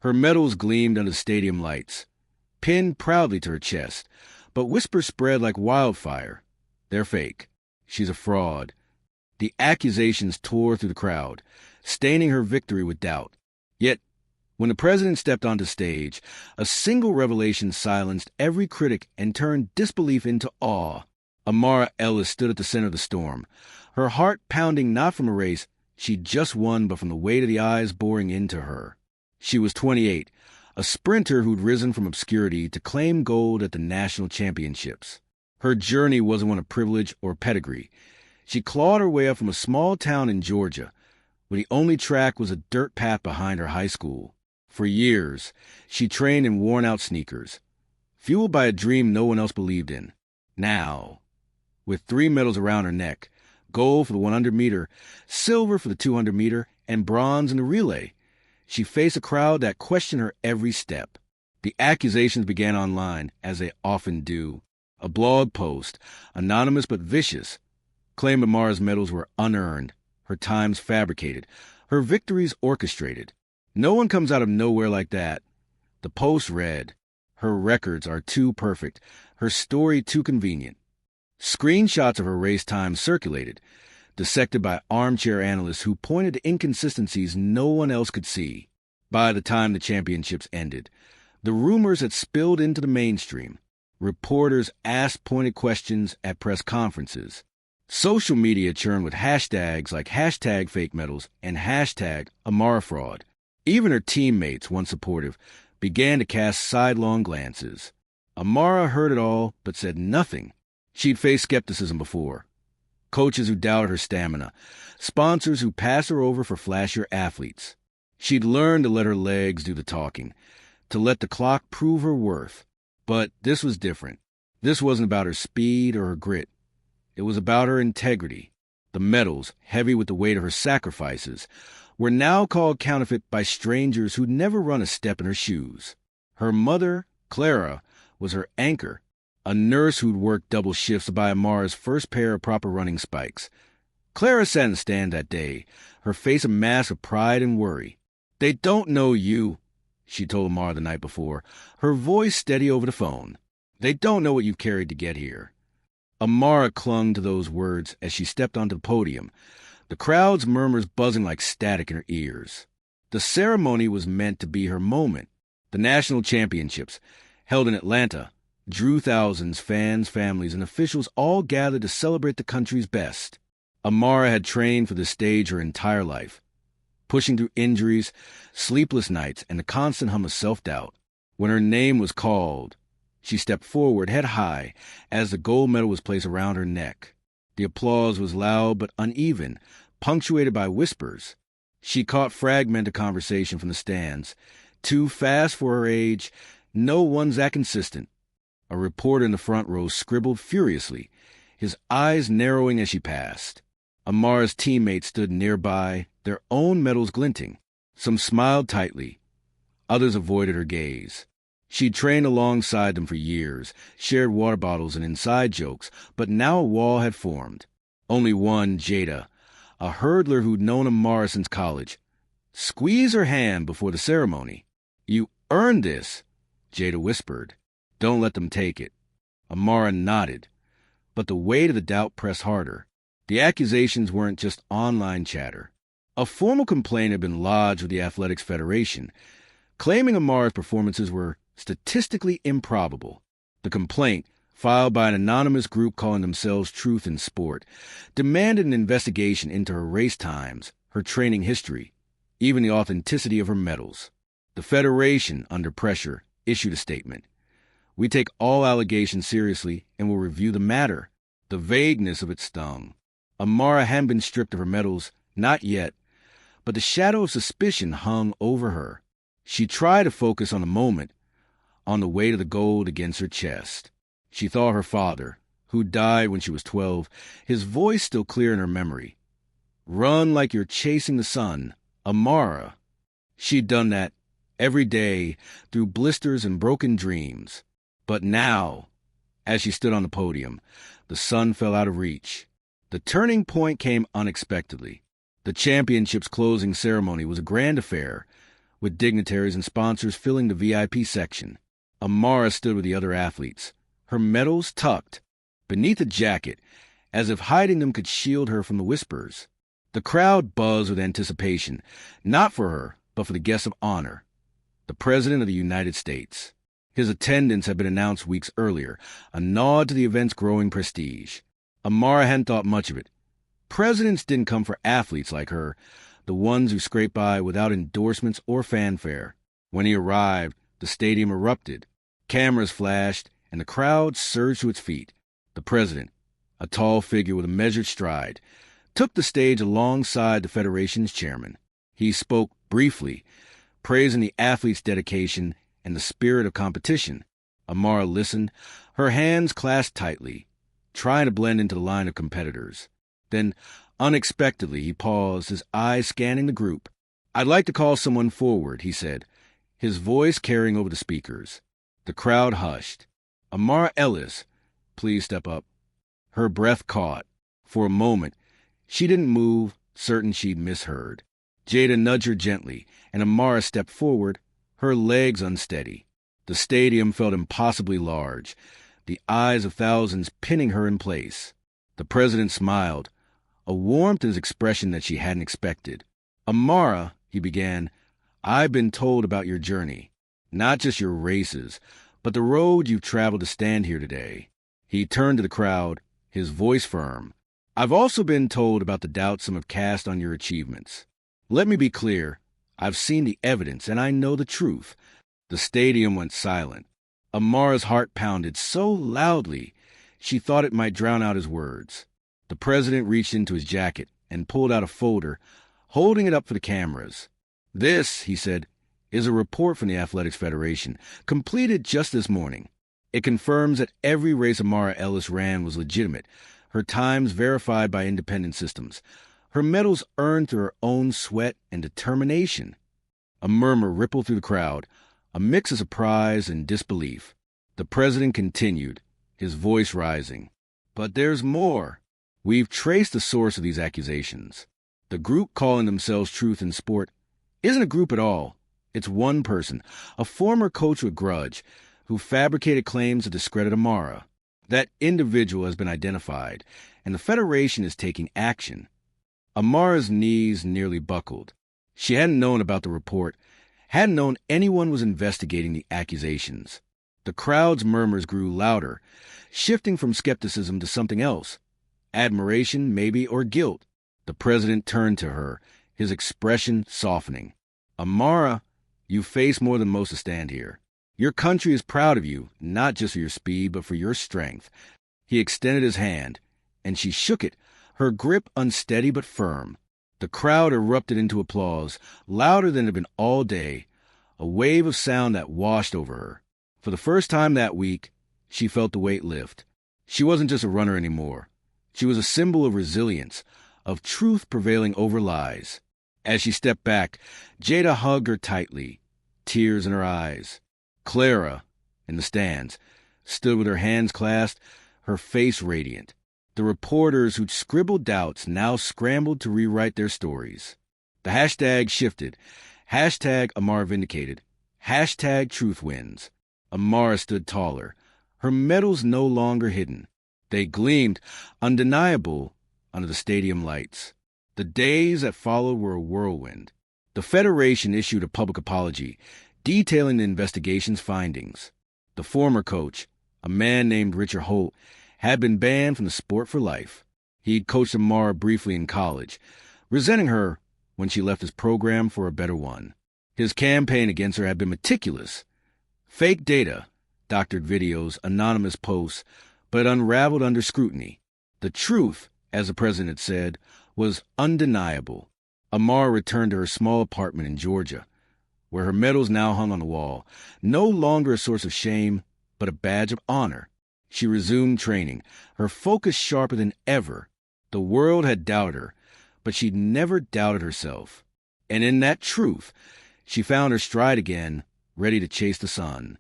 Her medals gleamed under the stadium lights, pinned proudly to her chest, but whispers spread like wildfire. They're fake. She's a fraud. The accusations tore through the crowd, staining her victory with doubt. Yet, when the president stepped onto stage, a single revelation silenced every critic and turned disbelief into awe. Amara Ellis stood at the center of the storm, her heart pounding not from a race she'd just won, but from the weight of the eyes boring into her. She was 28, a sprinter who'd risen from obscurity to claim gold at the national championships. Her journey wasn't one of privilege or pedigree. She clawed her way up from a small town in Georgia, where the only track was a dirt path behind her high school. For years, she trained in worn-out sneakers, fueled by a dream no one else believed in. Now, with 3 medals around her neck, gold for the 100-meter, silver for the 200-meter, and bronze in the relay, she faced a crowd that questioned her every step. The accusations began online, as they often do. A blog post, anonymous but vicious, claimed Amara's medals were unearned, her times fabricated, her victories orchestrated. No one comes out of nowhere like that. The post read, "Her records are too perfect, her story too convenient." Screenshots of her race times circulated, dissected by armchair analysts who pointed to inconsistencies no one else could see. By the time the championships ended, the rumors had spilled into the mainstream. Reporters asked pointed questions at press conferences. Social media churned with hashtags like #FakeMedals and #AmaraFraud. Even her teammates, once supportive, began to cast sidelong glances. Amara heard it all, but said nothing. She'd faced skepticism before. Coaches who doubted her stamina, sponsors who passed her over for flashier athletes. She'd learned to let her legs do the talking, to let the clock prove her worth. But this was different. This wasn't about her speed or her grit. It was about her integrity. The medals, heavy with the weight of her sacrifices, were now called counterfeit by strangers who'd never run a step in her shoes. Her mother, Clara, was her anchor, a nurse who'd worked double shifts to buy Amara's first pair of proper running spikes. Clara sat in the stand that day, her face a mask of pride and worry. "They don't know you," she told Amara the night before, her voice steady over the phone. "They don't know what you've carried to get here." Amara clung to those words as she stepped onto the podium, the crowd's murmurs buzzing like static in her ears. The ceremony was meant to be her moment. The national championships, held in Atlanta, drew thousands, fans, families, and officials all gathered to celebrate the country's best. Amara had trained for this stage her entire life, pushing through injuries, sleepless nights, and the constant hum of self-doubt. When her name was called, she stepped forward, head high, as the gold medal was placed around her neck. The applause was loud but uneven, punctuated by whispers. She caught fragmented conversation from the stands. Too fast for her age, no one's that consistent. A reporter in the front row scribbled furiously, his eyes narrowing as she passed. Amara's teammates stood nearby, their own medals glinting. Some smiled tightly. Others avoided her gaze. She'd trained alongside them for years, shared water bottles and inside jokes, but now a wall had formed. Only one, Jada, a hurdler who'd known Amara since college, squeezed her hand before the ceremony. "You earned this," Jada whispered. "Don't let them take it." Amara nodded, but the weight of the doubt pressed harder. The accusations weren't just online chatter. A formal complaint had been lodged with the Athletics Federation, claiming Amara's performances were statistically improbable. The complaint, filed by an anonymous group calling themselves Truth in Sport, demanded an investigation into her race times, her training history, even the authenticity of her medals. The Federation, under pressure, issued a statement. "We take all allegations seriously and will review the matter." The vagueness of it stung. Amara hadn't been stripped of her medals, not yet, but the shadow of suspicion hung over her. She tried to focus on the moment, on the weight of the gold against her chest. She thought her father, who died when she was 12, his voice still clear in her memory. "Run like you're chasing the sun, Amara." She'd done that every day through blisters and broken dreams. But now, as she stood on the podium, the sun fell out of reach. The turning point came unexpectedly. The championship's closing ceremony was a grand affair, with dignitaries and sponsors filling the VIP section. Amara stood with the other athletes, her medals tucked beneath a jacket, as if hiding them could shield her from the whispers. The crowd buzzed with anticipation, not for her, but for the guest of honor, the President of the United States. His attendance had been announced weeks earlier, a nod to the event's growing prestige. Amara hadn't thought much of it. Presidents didn't come for athletes like her, the ones who scraped by without endorsements or fanfare. When he arrived, the stadium erupted. Cameras flashed, and the crowd surged to its feet. The president, a tall figure with a measured stride, took the stage alongside the Federation's chairman. He spoke briefly, praising the athletes' dedication and the spirit of competition. Amara listened, her hands clasped tightly, trying to blend into the line of competitors. Then, unexpectedly, he paused, his eyes scanning the group. "I'd like to call someone forward," he said, his voice carrying over the speakers. The crowd hushed. "Amara Ellis, please step up." Her breath caught. For a moment, she didn't move, certain she'd misheard. Jada nudged her gently, and Amara stepped forward, her legs unsteady. The stadium felt impossibly large, the eyes of thousands pinning her in place. The president smiled, a warmth in his expression that she hadn't expected. "Amara," he began, "I've been told about your journey, not just your races, but the road you've traveled to stand here today." He turned to the crowd, his voice firm. "I've also been told about the doubts some have cast on your achievements. Let me be clear. I've seen the evidence, and I know the truth." The stadium went silent. Amara's heart pounded so loudly, she thought it might drown out his words. The president reached into his jacket and pulled out a folder, holding it up for the cameras. "This," he said, "is a report from the Athletics Federation, completed just this morning. It confirms that every race Amara Ellis ran was legitimate, her times verified by independent systems, her medals earned through her own sweat and determination." A murmur rippled through the crowd, a mix of surprise and disbelief. The president continued, his voice rising. "But there's more. We've traced the source of these accusations. The group calling themselves Truth in Sport isn't a group at all. It's one person, a former coach with grudge, who fabricated claims to discredit Amara. That individual has been identified, and the Federation is taking action." Amara's knees nearly buckled. She hadn't known about the report, hadn't known anyone was investigating the accusations. The crowd's murmurs grew louder, shifting from skepticism to something else. Admiration, maybe, or guilt. The president turned to her, his expression softening. "Amara, you face more than most to stand here. Your country is proud of you, not just for your speed, but for your strength." He extended his hand, and she shook it, her grip unsteady but firm. The crowd erupted into applause, louder than it had been all day, a wave of sound that washed over her. For the first time that week, she felt the weight lift. She wasn't just a runner anymore. She was a symbol of resilience, of truth prevailing over lies. As she stepped back, Jada hugged her tightly, tears in her eyes. Clara, in the stands, stood with her hands clasped, her face radiant. The reporters who'd scribbled doubts now scrambled to rewrite their stories. The hashtag shifted. Hashtag Amara vindicated. Hashtag truth wins. Amara stood taller, her medals no longer hidden. They gleamed, undeniable, under the stadium lights. The days that followed were a whirlwind. The Federation issued a public apology, detailing the investigation's findings. The former coach, a man named Richard Holt, had been banned from the sport for life. He'd coached Amara briefly in college, resenting her when she left his program for a better one. His campaign against her had been meticulous. Fake data, doctored videos, anonymous posts, but unraveled under scrutiny. The truth, as the president said, was undeniable. Amara returned to her small apartment in Georgia, where her medals now hung on the wall, no longer a source of shame, but a badge of honor. She resumed training, her focus sharper than ever. The world had doubted her, but she'd never doubted herself. And in that truth, she found her stride again, ready to chase the sun.